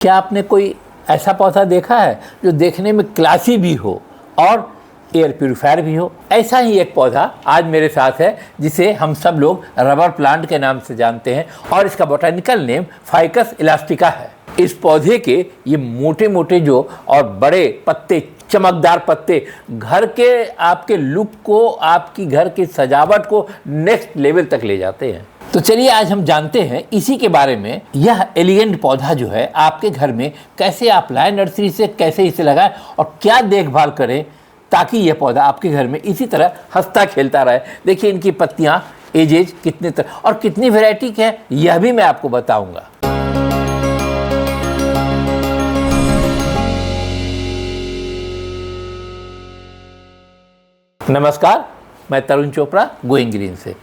क्या आपने कोई ऐसा पौधा देखा है जो देखने में क्लासी भी हो और एयर प्यूरीफायर भी हो? ऐसा ही एक पौधा आज मेरे साथ है जिसे हम सब लोग रबर प्लांट के नाम से जानते हैं और इसका बोटानिकल नेम फाइकस इलास्टिका है। इस पौधे के ये मोटे मोटे जो और बड़े पत्ते, चमकदार पत्ते घर के आपके लुक को, आपकी घर की सजावट को नेक्स्ट लेवल तक ले जाते हैं। तो चलिए आज हम जानते हैं इसी के बारे में। यह एलिगेंट पौधा जो है आपके घर में कैसे आप लाएं नर्सरी से, कैसे इसे लगाएं और क्या देखभाल करें ताकि यह पौधा आपके घर में इसी तरह हंसता खेलता रहे। देखिए इनकी पत्तियां एजेज कितने तरह और कितनी वैरायटी के हैं यह भी मैं आपको बताऊंगा। नमस्कार, मैं तरुण चोपड़ा गोइंग ग्रीन से।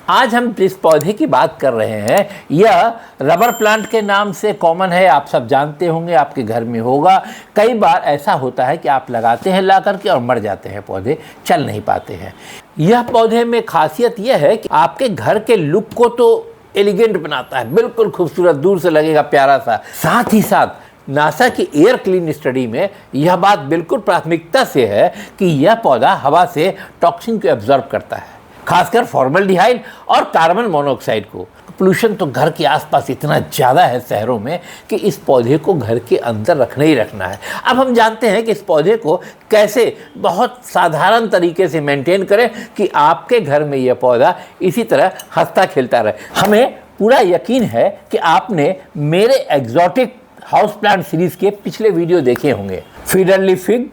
आज हम जिस पौधे की बात कर रहे हैं यह रबर प्लांट के नाम से कॉमन है, आप सब जानते होंगे, आपके घर में होगा। कई बार ऐसा होता है कि आप लगाते हैं ला करके और मर जाते हैं, पौधे चल नहीं पाते हैं। यह पौधे में खासियत यह है कि आपके घर के लुक को तो एलिगेंट बनाता है, बिल्कुल खूबसूरत, दूर से लगेगा प्यारा सा। साथ ही साथ नासा की एयर क्लीन स्टडी में यह बात बिल्कुल प्राथमिकता से है कि यह पौधा हवा से टॉक्सिन को एब्जॉर्ब करता है, खासकर फॉर्मल्डिहाइड और कार्बन मोनोऑक्साइड को। पोल्यूशन तो घर के आसपास इतना ज़्यादा है शहरों में कि इस पौधे को घर के अंदर रखना ही रखना है। अब हम जानते हैं कि इस पौधे को कैसे बहुत साधारण तरीके से मेंटेन करें कि आपके घर में यह पौधा इसी तरह हंसता खेलता रहे। हमें पूरा यकीन है कि आपने मेरे एग्जॉटिक हाउस प्लांट सीरीज के पिछले वीडियो देखे होंगे। फिडरली फिग,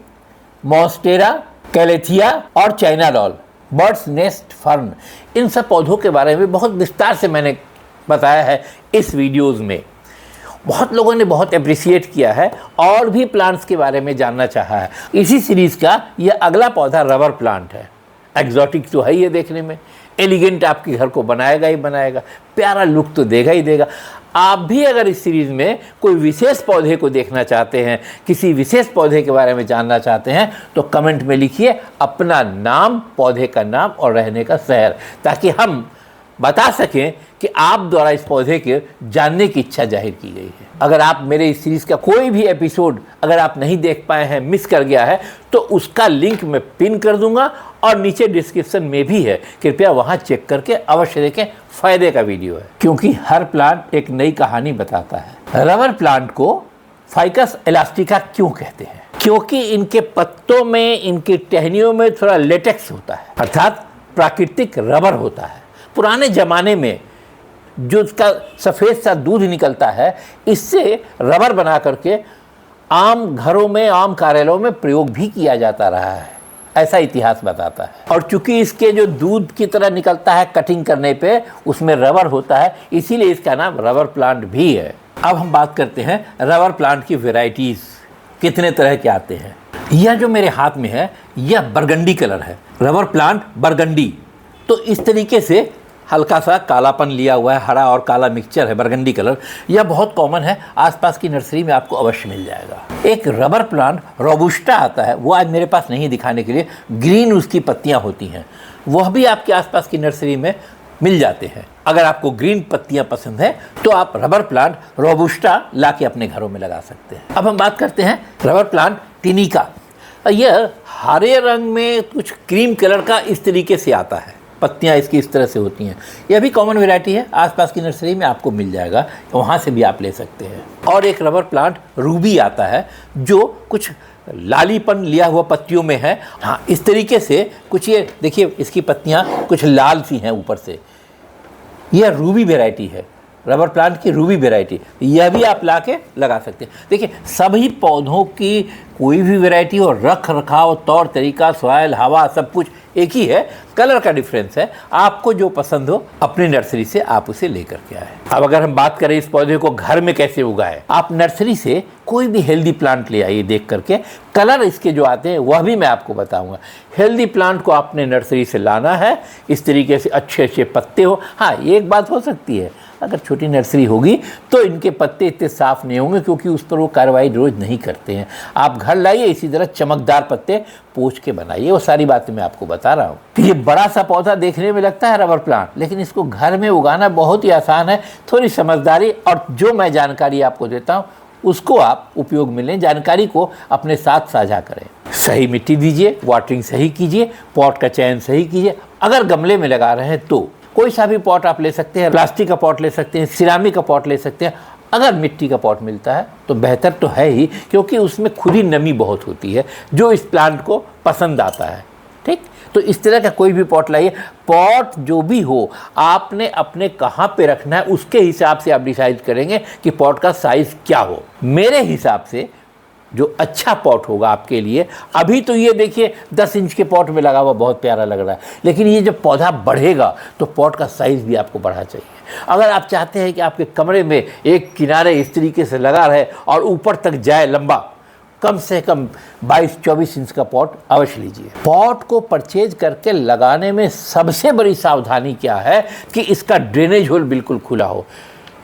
मॉन्स्टेरा, कैलेथिया और china doll, bird's nest fern, इन सब पौधों के बारे में बहुत विस्तार से मैंने बताया है इस वीडियोस में। बहुत लोगों ने बहुत अप्रिशिएट किया है और भी प्लांट्स के बारे में जानना चाहा है। इसी सीरीज़ का यह अगला पौधा रबर प्लांट है। एग्जॉटिक तो है ही है देखने में, एलिगेंट आपके घर को बनाएगा ही बनाएगा, प्यारा लुक तो देगा ही देगा। आप भी अगर इस सीरीज़ में कोई विशेष पौधे को देखना चाहते हैं, किसी विशेष पौधे के बारे में जानना चाहते हैं तो कमेंट में लिखिए अपना नाम, पौधे का नाम और रहने का शहर, ताकि हम बता सकें कि आप द्वारा इस पौधे के जानने की इच्छा जाहिर की गई है। अगर आप मेरे इस सीरीज़ का कोई भी एपिसोड अगर आप नहीं देख पाए हैं, मिस कर गया है, तो उसका लिंक मैं पिन कर दूंगा और नीचे डिस्क्रिप्शन में भी है, कृपया वहां चेक करके अवश्य देखें, फ़ायदे का वीडियो है। क्योंकि हर प्लांट एक नई कहानी बताता है। रबर प्लांट को फाइकस इलास्टिका क्यों कहते हैं? क्योंकि इनके पत्तों में, इनकी टहनियों में थोड़ा लेटेक्स होता है, अर्थात प्राकृतिक रबर होता है। पुराने ज़माने में जो उसका सफ़ेद सा दूध निकलता है, इससे रबर बना करके आम घरों में, आम कार्यालयों में प्रयोग भी किया जाता रहा है, ऐसा इतिहास बताता है। और चूंकि इसके जो दूध की तरह निकलता है कटिंग करने पे, उसमें रबर होता है, इसीलिए इसका नाम रबर प्लांट भी है। अब हम बात करते हैं रबर प्लांट की वेराइटीज़, कितने तरह के आते हैं। यह जो मेरे हाथ में है यह बरगंडी कलर है, रबर प्लांट बरगंडी। तो इस तरीके से हल्का सा कालापन लिया हुआ है, हरा और काला मिक्सचर है, बरगंडी कलर। यह बहुत कॉमन है, आसपास की नर्सरी में आपको अवश्य मिल जाएगा। एक रबर प्लांट रोबुस्टा आता है, वो आज मेरे पास नहीं दिखाने के लिए, ग्रीन उसकी पत्तियां होती हैं, वह भी आपके आसपास की नर्सरी में मिल जाते हैं। अगर आपको ग्रीन पत्तियां पसंद है तो आप रबर प्लांट रोबुस्टा ला के अपने घरों में लगा सकते हैं। अब हम बात करते हैं रबर प्लांट टिनिका। यह हरे रंग में कुछ क्रीम कलर का इस तरीके से आता है, पत्तियां इसकी इस तरह से होती हैं। यह भी कॉमन वैरायटी है, आसपास की नर्सरी में आपको मिल जाएगा, वहाँ से भी आप ले सकते हैं। और एक रबर प्लांट रूबी आता है जो कुछ लालीपन लिया हुआ पत्तियों में है। हाँ, इस तरीके से कुछ, ये देखिए इसकी पत्तियां कुछ लाल सी हैं ऊपर से, यह रूबी वैरायटी है, रबर प्लांट की रूबी वैरायटी। यह भी आप ला के लगा सकते हैं। देखिए सभी पौधों की कोई भी वैरायटी हो, रख रखाव, तौर तरीका, सॉइल, हवा, सब कुछ एक ही है, कलर का डिफरेंस है। आपको जो पसंद हो अपनी नर्सरी से आप उसे लेकर के आए। अब अगर हम बात करें इस पौधे को घर में कैसे उगाएं, आप नर्सरी से कोई भी हेल्दी प्लांट ले आइए देख करके। कलर इसके जो आते हैं वह भी मैं आपको बताऊंगा। हेल्दी प्लांट को आपने नर्सरी से लाना है, इस तरीके से अच्छे अच्छे पत्ते हो। हाँ, एक बात हो सकती है, अगर छोटी नर्सरी होगी तो इनके पत्ते इतने साफ नहीं होंगे, क्योंकि उस पर वो कार्रवाई रोज नहीं करते हैं। आप घर लाइए, इसी तरह चमकदार पत्ते पोंछ के बनाइए, वो सारी बातें मैं आपको बता रहा हूँ। तो ये बड़ा सा पौधा देखने में लगता है रबर प्लांट, लेकिन इसको घर में उगाना बहुत ही आसान है। थोड़ी समझदारी और जो मैं जानकारी आपको देता हूँ उसको आप उपयोग में लें, जानकारी को अपने साथ साझा करें। सही मिट्टी दीजिए, वाटरिंग सही कीजिए, पॉट का चयन सही कीजिए। अगर गमले में लगा रहे हैं तो कोई सा भी पॉट आप ले सकते हैं, प्लास्टिक का पॉट ले सकते हैं, सिरामिक का पॉट ले सकते हैं। अगर मिट्टी का पॉट मिलता है तो बेहतर तो है ही, क्योंकि उसमें खुद ही नमी बहुत होती है जो इस प्लांट को पसंद आता है। ठीक, तो इस तरह का कोई भी पॉट लाइए। पॉट जो भी हो, आपने अपने कहाँ पे रखना है उसके हिसाब से आप डिसाइड करेंगे कि पॉट का साइज़ क्या हो। मेरे हिसाब से जो अच्छा पॉट होगा आपके लिए, अभी तो ये देखिए 10 इंच के पॉट में लगा हुआ बहुत प्यारा लग रहा है, लेकिन ये जब पौधा बढ़ेगा तो पॉट का साइज़ भी आपको बढ़ा चाहिए। अगर आप चाहते हैं कि आपके कमरे में एक किनारे इस तरीके से लगा रहे और ऊपर तक जाए लंबा, कम से कम 22-24 इंच का पॉट अवश्य लीजिए। पॉट को परचेज करके लगाने में सबसे बड़ी सावधानी क्या है कि इसका ड्रेनेज होल बिल्कुल खुला हो।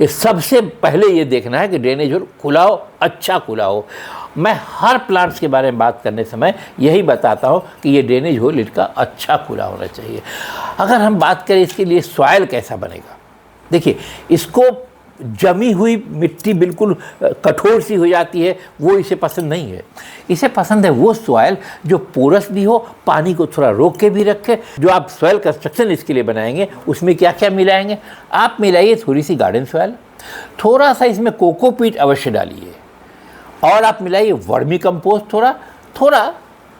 ये सबसे पहले ये देखना है कि ड्रेनेज होल खुला हो, अच्छा खुला हो। मैं हर प्लांट्स के बारे में बात करने समय यही बताता हूँ कि ये ड्रेनेज होल इनका अच्छा खुला होना चाहिए। अगर हम बात करें इसके लिए सॉइल कैसा बनेगा, देखिए इसको जमी हुई मिट्टी बिल्कुल कठोर सी हो जाती है, वो इसे पसंद नहीं है। इसे पसंद है वो सॉइल जो पोरस भी हो, पानी को थोड़ा रोक के भी रखे। जो आप सॉइल कंस्ट्रक्शन इसके लिए बनाएंगे उसमें क्या क्या मिलाएंगे, आप मिलाइए थोड़ी सी गार्डन सॉइल, थोड़ा सा इसमें कोकोपीट अवश्य डालिए, और आप मिलाइए वर्मी कंपोस्ट थोड़ा थोड़ा,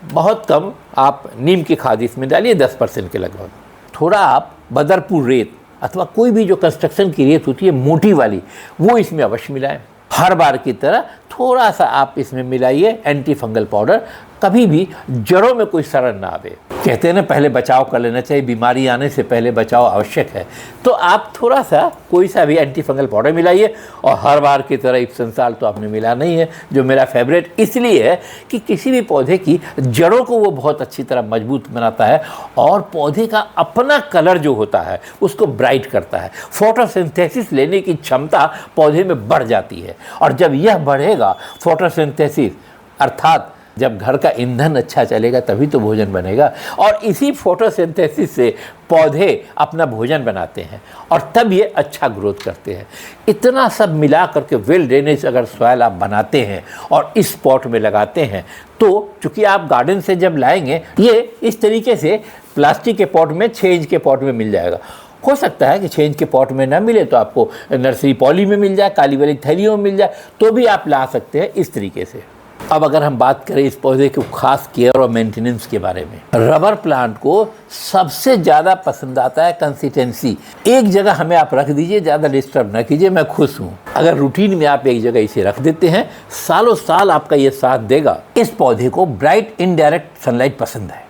बहुत कम आप नीम की खाद इसमें डालिए 10% के लगभग। थोड़ा आप बदरपुर रेत अथवा कोई भी जो कंस्ट्रक्शन की रेत होती है मोटी वाली, वो इसमें अवश्य मिलाएं। हर बार की तरह थोड़ा सा आप इसमें मिलाइए एंटी फंगल पाउडर, कभी भी जड़ों में कोई सड़न ना आवे। कहते हैं ना पहले बचाव कर लेना चाहिए, बीमारी आने से पहले बचाव आवश्यक है। तो आप थोड़ा सा कोई सा भी एंटी फंगल पाउडर मिलाइए, और हर बार की तरह इप्सम साल्ट तो आपने मिला नहीं है, जो मेरा फेवरेट इसलिए है कि किसी भी पौधे की जड़ों को वो बहुत अच्छी तरह मजबूत बनाता है, और पौधे का अपना कलर जो होता है उसको ब्राइट करता है। फोटोसिंथेसिस लेने की क्षमता पौधे में बढ़ जाती है, और जब यह बढ़ेगा फोटोसिंथेसिस अर्थात जब घर का ईंधन अच्छा चलेगा तभी तो भोजन बनेगा, और इसी फोटोसिंथेसिस से पौधे अपना भोजन बनाते हैं और तब ये अच्छा ग्रोथ करते हैं। इतना सब मिला करके वेल ड्रेनेज अगर सॉइल आप बनाते हैं और इस पॉट में लगाते हैं, तो चूँकि आप गार्डन से जब लाएंगे ये इस तरीके से प्लास्टिक के पॉट में 6 इंच के पॉट में मिल जाएगा। हो सकता है कि 6 इंच के पॉट में ना मिले तो आपको नर्सरी पॉली में मिल जाए, काली वाली थैलियों में मिल जाए, तो भी आप ला सकते हैं इस तरीके से। अब अगर हम बात करें इस पौधे के खास केयर और मेंटेनेंस के बारे में, रबर प्लांट को सबसे ज़्यादा पसंद आता है कंसिस्टेंसी। एक जगह हमें आप रख दीजिए, ज़्यादा डिस्टर्ब ना कीजिए, मैं खुश हूँ। अगर रूटीन में आप एक जगह इसे रख देते हैं, सालों साल आपका ये साथ देगा। इस पौधे को ब्राइट इनडायरेक्ट सनलाइट पसंद है।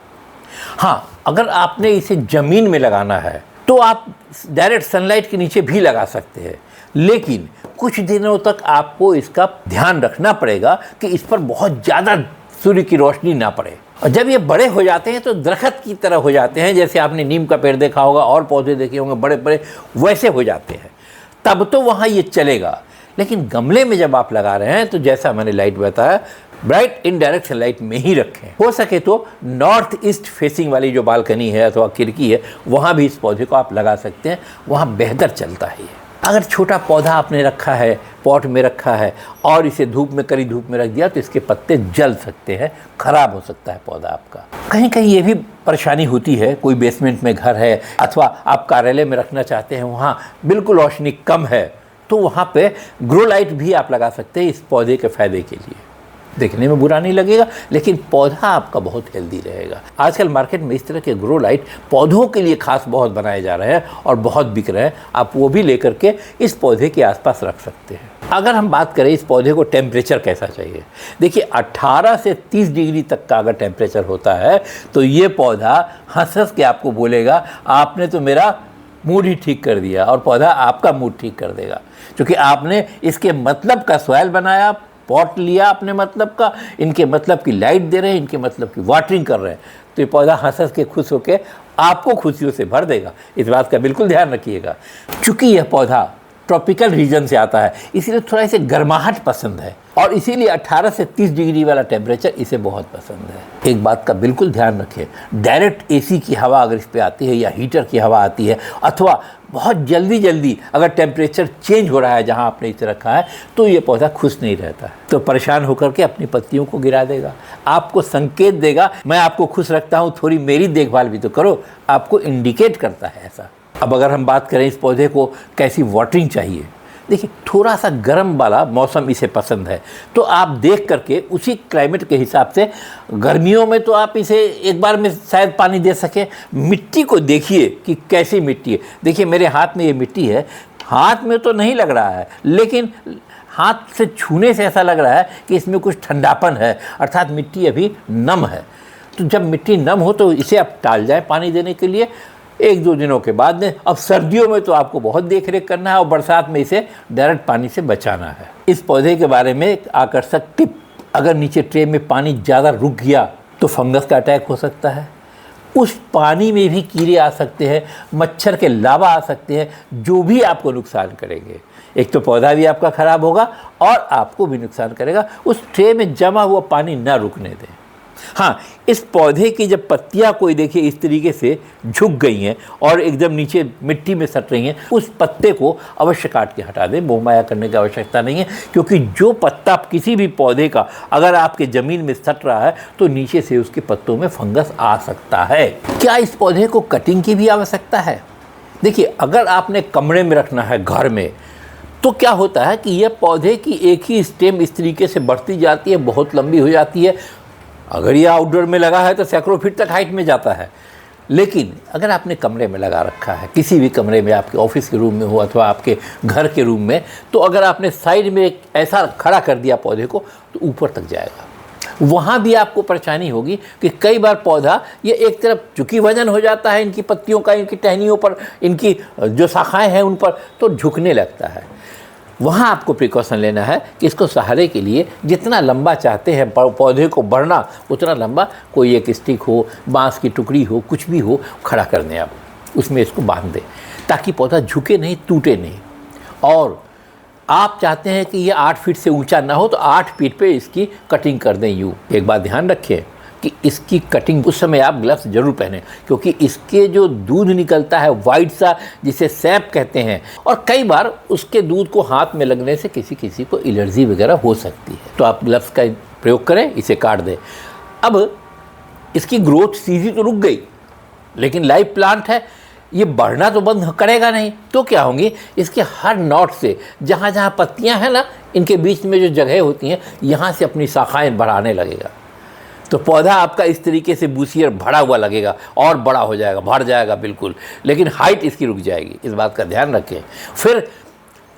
हाँ, अगर आपने इसे ज़मीन में लगाना है तो आप डायरेक्ट सनलाइट के नीचे भी लगा सकते हैं, लेकिन कुछ दिनों तक आपको इसका ध्यान रखना पड़ेगा कि इस पर बहुत ज़्यादा सूर्य की रोशनी ना पड़े। और जब ये बड़े हो जाते हैं तो दरख्त की तरह हो जाते हैं, जैसे आपने नीम का पेड़ देखा होगा और पौधे देखे होंगे बड़े बड़े, वैसे हो जाते हैं, तब तो वहाँ ये चलेगा। लेकिन गमले में जब आप लगा रहे हैं तो जैसा मैंने लाइट बताया, ब्राइट इनडायरेक्ट सनलाइट में ही रखें। हो सके तो नॉर्थ ईस्ट फेसिंग वाली जो बालकनी है अथवा खिड़की है, वहाँ भी इस पौधे को आप लगा सकते हैं, वहाँ बेहतर चलता है ये। अगर छोटा पौधा आपने रखा है, पॉट में रखा है, और इसे धूप में कड़ी धूप में रख दिया तो इसके पत्ते जल सकते हैं, खराब हो सकता है पौधा आपका। कहीं कहीं ये भी परेशानी होती है, कोई बेसमेंट में घर है अथवा आप कार्यालय में रखना चाहते हैं, वहाँ बिल्कुल रोशनी कम है, तो वहाँ पे ग्रो लाइट भी आप लगा सकते हैं इस पौधे के फ़ायदे के लिए। देखने में बुरा नहीं लगेगा, लेकिन पौधा आपका बहुत हेल्दी रहेगा। आजकल मार्केट में इस तरह के ग्रो लाइट पौधों के लिए खास बहुत बनाए जा रहे हैं और बहुत बिक रहे हैं, आप वो भी लेकर के इस पौधे के आसपास रख सकते हैं। अगर हम बात करें इस पौधे को टेम्परेचर कैसा चाहिए, देखिए 18 से 30 डिग्री तक का अगर टेम्परेचर होता है तो ये पौधा हंस हंस के आपको बोलेगा आपने तो मेरा मूड ही ठीक कर दिया, और पौधा आपका मूड ठीक कर देगा, क्योंकि आपने इसके मतलब का सॉइल बनाया, पॉट लिया अपने मतलब का, इनके मतलब की लाइट दे रहे हैं, इनके मतलब की वाटरिंग कर रहे हैं, तो ये पौधा हंस हंस के खुश होकर आपको खुशियों से भर देगा। इस बात का बिल्कुल ध्यान रखिएगा। चूँकि यह पौधा ट्रॉपिकल रीजन से आता है, इसीलिए थोड़ा इसे गर्माहट पसंद है, और इसीलिए 18 से 30 डिग्री वाला टेम्परेचर इसे बहुत पसंद है। एक बात का बिल्कुल ध्यान रखें, डायरेक्ट एसी की हवा अगर इस पर आती है या हीटर की हवा आती है अथवा बहुत जल्दी जल्दी अगर टेम्परेचर चेंज हो रहा है जहाँ आपने इसे रखा है तो ये पौधा खुश नहीं रहता है, तो परेशान होकर के अपनी पत्तियों को गिरा देगा, आपको संकेत देगा मैं आपको खुश रखता हूँ, थोड़ी मेरी देखभाल भी तो करो, आपको इंडिकेट करता है ऐसा। अब अगर हम बात करें इस पौधे को कैसी वाटरिंग चाहिए, देखिए थोड़ा सा गर्म वाला मौसम इसे पसंद है, तो आप देख करके उसी क्लाइमेट के हिसाब से गर्मियों में तो आप इसे एक बार में शायद पानी दे सके। मिट्टी को देखिए कि कैसी मिट्टी है, देखिए मेरे हाथ में ये मिट्टी है, हाथ में तो नहीं लग रहा है लेकिन हाथ से छूने से ऐसा लग रहा है कि इसमें कुछ ठंडापन है, अर्थात मिट्टी अभी नम है। तो जब मिट्टी नम हो तो इसे आप टाल जाए पानी देने के लिए, 1-2 दिनों के बाद में। अब सर्दियों में तो आपको बहुत देख रेख करना है और बरसात में इसे डायरेक्ट पानी से बचाना है। इस पौधे के बारे में एक आकर्षक टिप, अगर नीचे ट्रे में पानी ज़्यादा रुक गया तो फंगस का अटैक हो सकता है, उस पानी में भी कीड़े आ सकते हैं, मच्छर के लावा आ सकते हैं, जो भी आपको नुकसान करेंगे। एक तो पौधा भी आपका ख़राब होगा और आपको भी नुकसान करेगा। उस ट्रे में जमा हुआ पानी ना रुकने दें। हाँ, इस पौधे की जब पत्तियां कोई देखिए इस तरीके से झुक गई हैं और एकदम नीचे मिट्टी में सट रही हैं, उस पत्ते को अवश्य काट के हटा दें, मोहमाया करने की आवश्यकता नहीं है, क्योंकि जो पत्ता किसी भी पौधे का अगर आपके ज़मीन में सट रहा है तो नीचे से उसके पत्तों में फंगस आ सकता है। क्या इस पौधे को कटिंग की भी आवश्यकता है? देखिए, अगर आपने कमरे में रखना है घर में, तो क्या होता है कि यह पौधे की एक ही स्टेम इस तरीके से बढ़ती जाती है, बहुत लंबी हो जाती है। अगर ये आउटडोर में लगा है तो सैकड़ों फीट तक हाइट में जाता है, लेकिन अगर आपने कमरे में लगा रखा है, किसी भी कमरे में, आपके ऑफिस के रूम में हो अथवा आपके घर के रूम में, तो अगर आपने साइड में एक ऐसा खड़ा कर दिया पौधे को तो ऊपर तक जाएगा। वहाँ भी आपको परेशानी होगी कि कई बार पौधा ये एक तरफ, चूँकि वजन हो जाता है इनकी पत्तियों का, इनकी टहनियों पर, इनकी जो शाखाएँ हैं उन पर, तो झुकने लगता है। वहाँ आपको प्रिकॉशन लेना है कि इसको सहारे के लिए जितना लंबा चाहते हैं पौधे को बढ़ना, उतना लंबा कोई एक स्टिक हो, बांस की टुकड़ी हो, कुछ भी हो, खड़ा कर दें आप, उसमें इसको बांध दें ताकि पौधा झुके नहीं, टूटे नहीं। और आप चाहते हैं कि ये 8 फीट से ऊंचा ना हो तो 8 फीट पे इसकी कटिंग कर दें। यूँ एक बात ध्यान रखें कि इसकी कटिंग उस समय आप ग्लव्स जरूर पहनें, क्योंकि इसके जो दूध निकलता है वाइट सा, जिसे सैप कहते हैं, और कई बार उसके दूध को हाथ में लगने से किसी किसी को एलर्जी वगैरह हो सकती है, तो आप ग्लव्स का प्रयोग करें, इसे काट दें। अब इसकी ग्रोथ सीधी तो रुक गई, लेकिन लाइव प्लांट है, ये बढ़ना तो बंद करेगा नहीं, तो क्या होंगी, इसके हर नॉट से जहाँ जहाँ पत्तियाँ हैं ना, इनके बीच में जो जगह होती हैं, यहाँ से अपनी शाखाएँ बढ़ाने लगेगा। तो पौधा आपका इस तरीके से बूसियर भरा हुआ लगेगा और बड़ा हो जाएगा, भर जाएगा बिल्कुल, लेकिन हाइट इसकी रुक जाएगी। इस बात का ध्यान रखें। फिर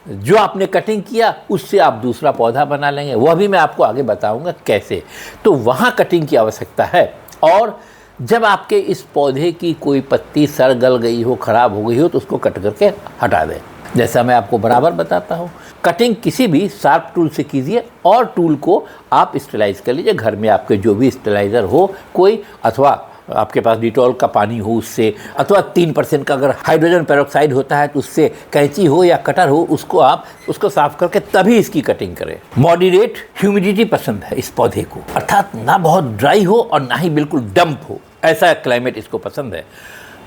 जो आपने कटिंग किया उससे आप दूसरा पौधा बना लेंगे, वह भी मैं आपको आगे बताऊंगा कैसे। तो वहाँ कटिंग की आवश्यकता है। और जब आपके इस पौधे की कोई पत्ती सड़ गल गई हो, ख़राब हो गई हो, तो उसको कट करके हटा दें, जैसा मैं आपको बराबर बताता हूँ। कटिंग किसी भी शार्प टूल से कीजिए और टूल को आप स्टेलाइज कर लीजिए। घर में आपके जो भी स्टेलाइज़र हो कोई, अथवा आपके पास डिटॉल का पानी हो उससे, अथवा 3% का अगर हाइड्रोजन पेरोक्साइड होता है तो उससे, कैंची हो या कटर हो, उसको आप उसको साफ करके तभी इसकी कटिंग करें। मॉडरेट ह्यूमिडिटी पसंद है इस पौधे को, अर्थात ना बहुत ड्राई हो और ना ही बिल्कुल डंप हो, ऐसा क्लाइमेट इसको पसंद है।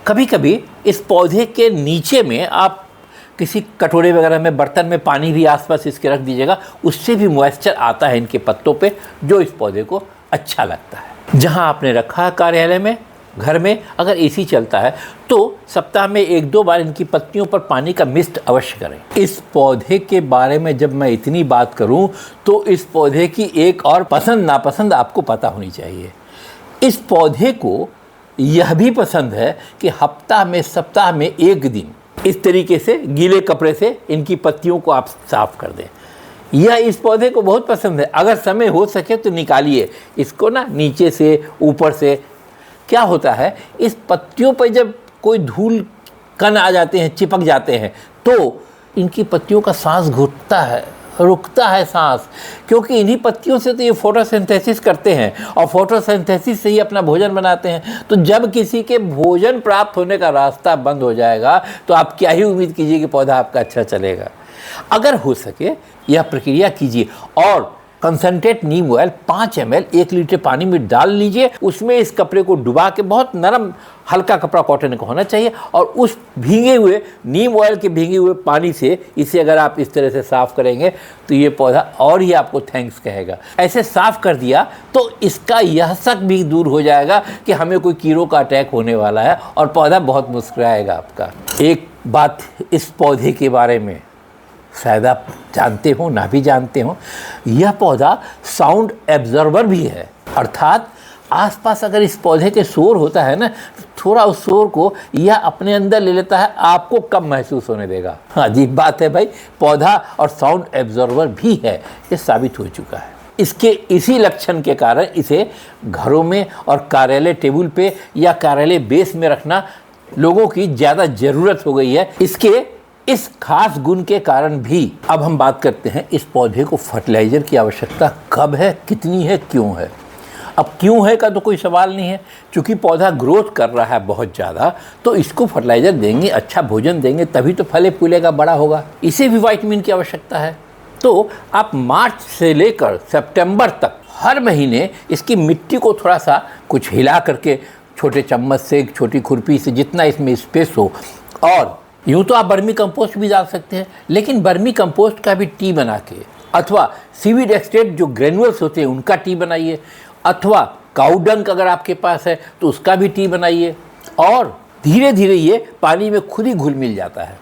कभी कभी इस पौधे के नीचे में आप किसी कटोरे वगैरह में, बर्तन में पानी भी आसपास इसके रख दीजिएगा, उससे भी मॉइस्चर आता है इनके पत्तों पे, जो इस पौधे को अच्छा लगता है। जहां आपने रखा है कार्यालय में, घर में, अगर एसी चलता है तो सप्ताह में 1-2 बार इनकी पत्तियों पर पानी का मिस्ट अवश्य करें। इस पौधे के बारे में जब मैं इतनी बात करूं तो इस पौधे की एक और पसंद नापसंद आपको पता होनी चाहिए। इस पौधे को यह भी पसंद है कि सप्ताह में 1 दिन इस तरीके से गीले कपड़े से इनकी पत्तियों को आप साफ कर दें। यह इस पौधे को बहुत पसंद है। अगर समय हो सके तो निकालिए इसको ना, नीचे से ऊपर से। क्या होता है, इस पत्तियों पर जब कोई धूल कण आ जाते हैं, चिपक जाते हैं, तो इनकी पत्तियों का सांस घुटता है, रुकता है सांस, क्योंकि इन्हीं पत्तियों से तो ये फोटोसिंथेसिस करते हैं और फोटोसिंथेसिस से ही अपना भोजन बनाते हैं। तो जब किसी के भोजन प्राप्त होने का रास्ता बंद हो जाएगा तो आप क्या ही उम्मीद कीजिए कि पौधा आपका अच्छा चलेगा। अगर हो सके यह प्रक्रिया कीजिए। और कंसंट्रेट नीम ऑयल 5 ml 1 लीटर पानी में डाल लीजिए। उसमें इस कपड़े को डुबा के, बहुत नरम हल्का कपड़ा कॉटन का होना चाहिए, और उस भीगे हुए नीम ऑयल के भीगे हुए पानी से इसे अगर आप इस तरह से साफ़ करेंगे तो ये पौधा और ही आपको थैंक्स कहेगा। ऐसे साफ़ कर दिया तो इसका यह शक भी दूर हो जाएगा कि हमें कोई कीड़ों का अटैक होने वाला है, और पौधा बहुत मुस्कुराएगा आपका। एक बात इस पौधे के बारे में शायद आप जानते हो ना भी जानते हो, यह पौधा साउंड एब्जॉर्बर भी है, अर्थात आसपास अगर इस पौधे के शोर होता है ना, थोड़ा उस शोर को यह अपने अंदर ले लेता है, आपको कम महसूस होने देगा। हाँ, अजीब बात है भाई, पौधा और साउंड एब्जॉर्बर भी है, ये साबित हो चुका है। इसके इसी लक्षण के कारण इसे घरों में और कार्यालय टेबल पे या कार्यालय बेस में रखना लोगों की ज़्यादा ज़रूरत हो गई है। इसके इस खास गुण के कारण भी अब हम बात करते हैं इस पौधे को फर्टिलाइज़र की आवश्यकता कब है, कितनी है, क्यों है। अब क्यों है का तो कोई सवाल नहीं है, क्योंकि पौधा ग्रोथ कर रहा है बहुत ज़्यादा, तो इसको फर्टिलाइज़र देंगे, अच्छा भोजन देंगे, तभी तो फले फूलेगा, बड़ा होगा। इसे भी विटामिन की आवश्यकता है। तो आप मार्च से लेकर सितंबर तक हर महीने इसकी मिट्टी को थोड़ा सा कुछ हिला करके, छोटे चम्मच से, छोटी खुरपी से, जितना इसमें स्पेस हो, और यूँ तो आप वर्मी कंपोस्ट भी डाल सकते हैं, लेकिन वर्मी कंपोस्ट का भी टी बना के, अथवा सीवीड एक्सट्रैक्ट जो ग्रेनुअल्स होते हैं उनका टी बनाइए, अथवा काऊ डंक अगर आपके पास है तो उसका भी टी बनाइए, और धीरे धीरे ये पानी में खुद ही घुल मिल जाता है।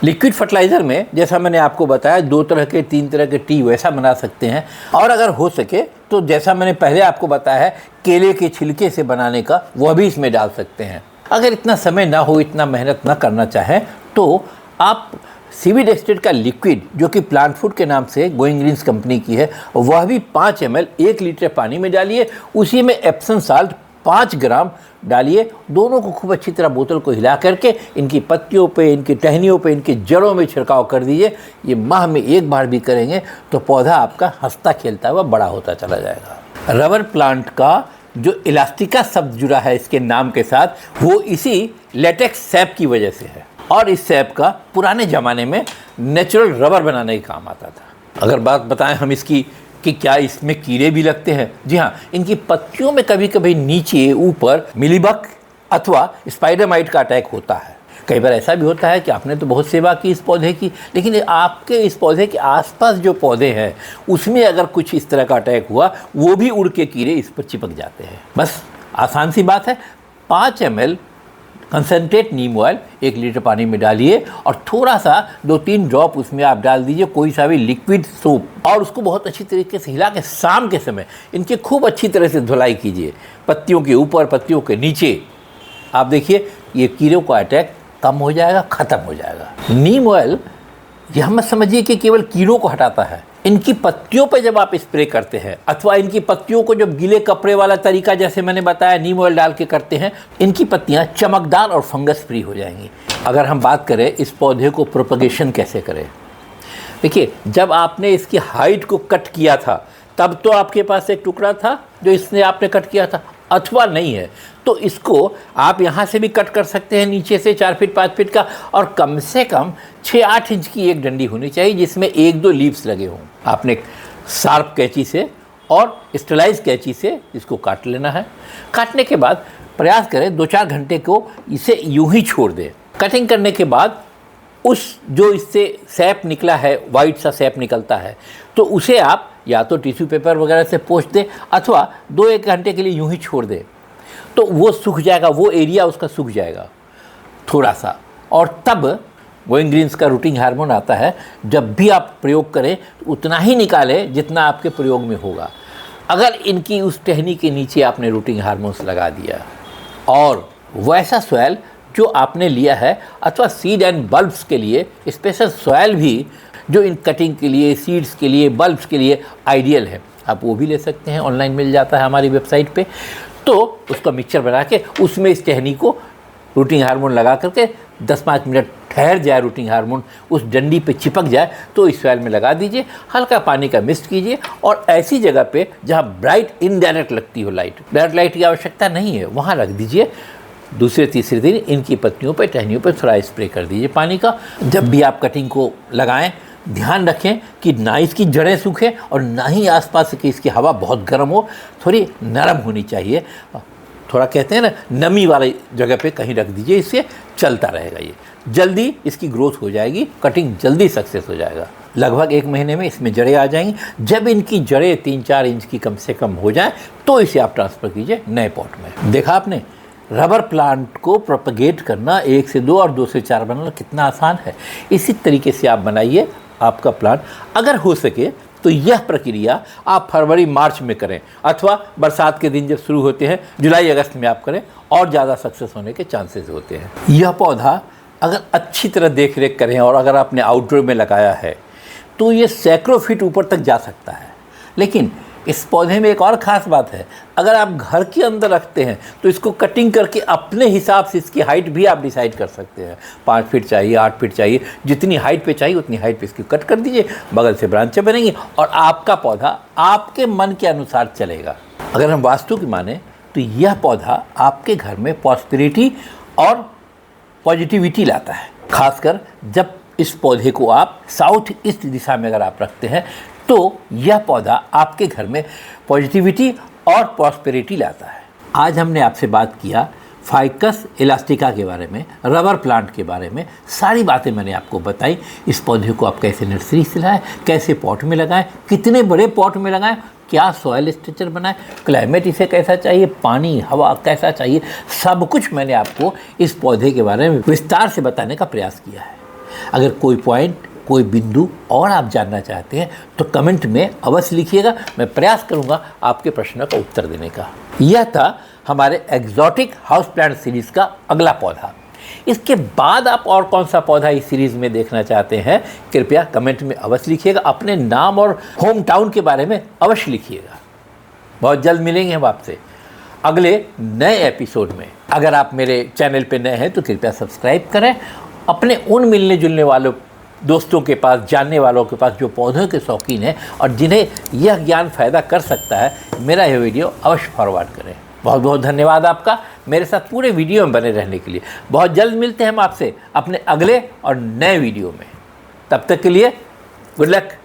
लिक्विड फर्टिलाइज़र में जैसा मैंने आपको बताया 2 तरह के 3 तरह के टी वैसा बना सकते हैं, और अगर हो सके तो जैसा मैंने पहले आपको बताया है केले के छिलके से बनाने का, वह भी इसमें डाल सकते हैं। अगर इतना समय ना हो, इतना मेहनत ना करना चाहें, तो आप सीवीड एक्सट्रैक्ट का लिक्विड जो कि प्लांट फूड के नाम से गोइंग ग्रीन्स कंपनी की है, वह भी 5 ml 1 लीटर पानी में डालिए। उसी में एप्सम साल्ट 5 ग्राम डालिए। दोनों को खूब अच्छी तरह बोतल को हिला करके इनकी पत्तियों पे, इनकी टहनियों पे, इनकी जड़ों में छिड़काव कर दीजिए। ये माह में 1 बार भी करेंगे तो पौधा आपका हंसता खेलता हुआ बड़ा होता चला जाएगा। रबर प्लांट का जो इलास्टिका शब्द जुड़ा है इसके नाम के साथ, वो इसी लेटेक्स सैप की वजह से है, और इस सैप का पुराने ज़माने में नेचुरल रबर बनाने का काम आता था। अगर बात बताएं हम इसकी कि क्या इसमें कीड़े भी लगते हैं, जी हाँ, इनकी पत्तियों में कभी कभी नीचे ऊपर मिलीबग अथवा स्पाइडर माइट का अटैक होता है। कई बार ऐसा भी होता है कि आपने तो बहुत सेवा की इस पौधे की, लेकिन आपके इस पौधे के आसपास जो पौधे हैं उसमें अगर कुछ इस तरह का अटैक हुआ, वो भी उड़ के कीड़े इस पर चिपक जाते हैं। बस आसान सी बात है, 5 ml कंसनट्रेट नीम ऑयल 1 लीटर पानी में डालिए, और थोड़ा सा 2-3 ड्रॉप उसमें आप डाल दीजिए कोई सा भी लिक्विड सोप, और उसको बहुत अच्छी तरीके से हिला के शाम के समय इनकी खूब अच्छी तरह से धुलाई कीजिए, पत्तियों के ऊपर, पत्तियों के नीचे। आप देखिए ये कीड़ों का अटैक कम हो जाएगा, ख़त्म हो जाएगा। नीम ऑयल यह मत समझिए कि केवल कीड़ों को हटाता है। इनकी पत्तियों पे जब आप स्प्रे करते हैं, अथवा इनकी पत्तियों को जब गीले कपड़े वाला तरीका जैसे मैंने बताया नीम ऑयल डाल के करते हैं, इनकी पत्तियां चमकदार और फंगस फ्री हो जाएंगी। अगर हम बात करें इस पौधे को प्रोपगेशन कैसे करें, देखिए जब आपने इसकी हाइट को कट किया था तब तो आपके पास एक टुकड़ा था जो इसने आपने कट किया था, अथवा नहीं है तो इसको आप यहाँ से भी कट कर सकते हैं, नीचे से 4 फीट 5 फीट का, और कम से कम 6-8 इंच की एक डंडी होनी चाहिए जिसमें 1-2 लीव्स लगे हों। आपने शार्प कैंची से और स्टेलाइज कैंची से इसको काट लेना है। काटने के बाद प्रयास करें 2-4 घंटे को इसे यूं ही छोड़ दें। कटिंग करने के बाद उस जो इससे सैप निकला है, वाइट सा सैप निकलता है, तो उसे आप या तो टिश्यू पेपर वगैरह से पोंछ दें, अथवा 2-1 घंटे के लिए यूं ही छोड़ दें, तो वो सूख जाएगा, वो एरिया उसका सूख जाएगा थोड़ा सा। और तब गोइंग ग्रीन्स का रूटिंग हार्मोन आता है, जब भी आप प्रयोग करें तो उतना ही निकालें जितना आपके प्रयोग में होगा। अगर इनकी उस टहनी के नीचे आपने रूटिंग हार्मोन्स लगा दिया, और वैसा सॉइल जो आपने लिया है, अथवा सीड एंड बल्ब्स के लिए स्पेशल सॉइल भी जो इन कटिंग के लिए, सीड्स के लिए, बल्ब्स के लिए आइडियल है, आप वो भी ले सकते हैं, ऑनलाइन मिल जाता है हमारी वेबसाइट पे। तो उसका मिक्सचर बना के उसमें इस टहनी को रूटिंग हार्मोन लगा करके 10-5 मिनट ठहर जाए, रूटिंग हार्मोन उस डंडी पे चिपक जाए तो इस सॉइल में लगा दीजिए। हल्का पानी का मिक्स कीजिए, और ऐसी जगह पे जहाँ ब्राइट इनडायरेक्ट लगती हो लाइट, डायरेक्ट लाइट की आवश्यकता नहीं है, वहाँ रख दीजिए। दूसरे तीसरे दिन इनकी पत्तियों पे, टहनियों पे थोड़ा स्प्रे कर दीजिए पानी का। जब भी आप कटिंग को लगाएं ध्यान रखें कि ना इसकी जड़ें सूखें और ना ही आसपास की इसकी हवा बहुत गर्म हो, थोड़ी नरम होनी चाहिए। थोड़ा कहते हैं ना, नमी वाली जगह पे कहीं रख दीजिए, इससे चलता रहेगा। ये जल्दी इसकी ग्रोथ हो जाएगी, कटिंग जल्दी सक्सेस हो जाएगा। लगभग 1 महीने में इसमें जड़ें आ जाएंगी। जब इनकी जड़ें 3-4 इंच की कम से कम हो जाए तो इसे आप ट्रांसफ़र कीजिए नए पॉट में। देखा आपने, रबर प्लांट को प्रोपगेट करना 1 से 2 और 2 से 4 बनाना कितना आसान है। इसी तरीके से आप बनाइए आपका प्लांट। अगर हो सके तो यह प्रक्रिया आप फरवरी मार्च में करें, अथवा बरसात के दिन जब शुरू होते हैं जुलाई अगस्त में आप करें, और ज़्यादा सक्सेस होने के चांसेस होते हैं। यह पौधा अगर अच्छी तरह देख रेख करें और अगर आपने आउटडोर में लगाया है तो ये सैकड़ों फीट ऊपर तक जा सकता है। लेकिन इस पौधे में एक और ख़ास बात है, अगर आप घर के अंदर रखते हैं तो इसको कटिंग करके अपने हिसाब से इसकी हाइट भी आप डिसाइड कर सकते हैं। 5 फीट चाहिए, 8 फीट चाहिए, जितनी हाइट पे चाहिए उतनी हाइट पे इसकी कट कर दीजिए, बगल से ब्रांचें बनेंगी और आपका पौधा आपके मन के अनुसार चलेगा। अगर हम वास्तु की माने तो यह पौधा आपके घर में प्रॉस्पेरिटी और पॉजिटिविटी लाता है। खासकर जब इस पौधे को आप साउथ ईस्ट दिशा में अगर आप रखते हैं तो यह पौधा आपके घर में पॉजिटिविटी और प्रॉस्पेरिटी लाता है। आज हमने आपसे बात किया फाइकस इलास्टिका के बारे में, रबर प्लांट के बारे में। सारी बातें मैंने आपको बताई। इस पौधे को आप कैसे नर्सरी से लाएं, कैसे पॉट में लगाएं, कितने बड़े पॉट में लगाएं, क्या सॉयल स्ट्रक्चर बनाएं, क्लाइमेट इसे कैसा चाहिए, पानी हवा कैसा चाहिए, सब कुछ मैंने आपको इस पौधे के बारे में विस्तार से बताने का प्रयास किया है। अगर कोई पॉइंट, कोई बिंदु और आप जानना चाहते हैं तो कमेंट में अवश्य लिखिएगा। मैं प्रयास करूंगा आपके प्रश्न का उत्तर देने का। यह था हमारे एक्जॉटिक हाउस प्लांट सीरीज़ का अगला पौधा। इसके बाद आप और कौन सा पौधा इस सीरीज़ में देखना चाहते हैं, कृपया कमेंट में अवश्य लिखिएगा। अपने नाम और होम टाउन के बारे में अवश्य लिखिएगा। बहुत जल्द मिलेंगे हम आपसे अगले नए एपिसोड में। अगर आप मेरे चैनल पर नए हैं तो कृपया सब्सक्राइब करें। अपने उन मिलने जुलने वालों दोस्तों के पास, जानने वालों के पास जो पौधों के शौकीन हैं और जिन्हें यह ज्ञान फ़ायदा कर सकता है, मेरा यह वीडियो अवश्य फॉरवर्ड करें। बहुत बहुत धन्यवाद आपका मेरे साथ पूरे वीडियो में बने रहने के लिए। बहुत जल्द मिलते हैं हम आपसे अपने अगले और नए वीडियो में। तब तक के लिए गुड लक।